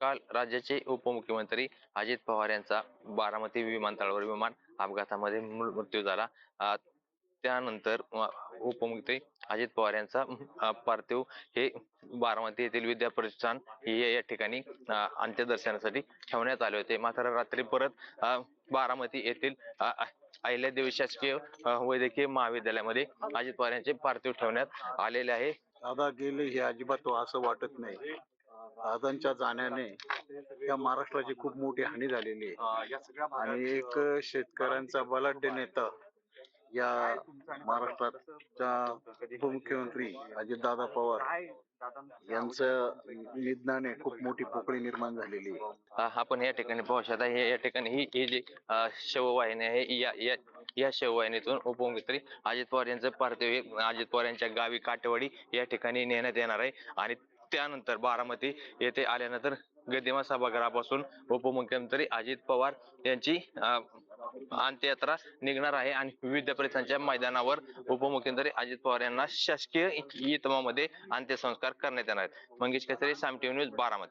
काल राज्याचे उपमुख्यमंत्री अजित पवार यांचा बारामती विमानतळावर विमान अपघातामध्ये मृत्यू झाला. त्यानंतर उपमुख्यमंत्री अजित पवार यांचा पार्थिव हे बारामती येथील विद्याप्रतिष्ठान या ठिकाणी अंत्यदर्शनासाठी ठेवण्यात आले होते. मात्र रात्री परत बारामती येथील अहिल्यादेवी शासकीय वैद्यकीय महाविद्यालयामध्ये अजित पवार यांचे पार्थिव ठेवण्यात आलेले आहे. दादा गेले हे अजिबात असं वाटत नाही. दादांच्या जाण्याने या महाराष्ट्राची खूप मोठी हानी झालेली आहे आणि एक शेतकऱ्यांचा बलाढ्य नेता या महाराष्ट्राच्या उपमुख्यमंत्री अजितदादा पवार यांचं निधनाने खूप मोठी पोकळी निर्माण झालेली आहे. आपण या ठिकाणी पाहू शकता. या ठिकाणी ही जी शववाहिनी आहे या शववाहिनीतून उपमुख्यमंत्री अजित पवार यांचं पार्थिव अजित पवार यांच्या गावी काटेवाडी या ठिकाणी नेण्यात येणार आहे आणि त्यानंतर बारामती येथे आल्यानंतर गदिमा सभागृहापासून उपमुख्यमंत्री अजित पवार यांची अंत्ययात्रा निघणार आहे आणि विविध परिसराच्या मैदानावर उपमुख्यमंत्री अजित पवार यांना शासकीय इतमामध्ये अंत्यसंस्कार करण्यात येणार आहेत. मंगेश कचरे, साम टीव्ही न्यूज, बारामती.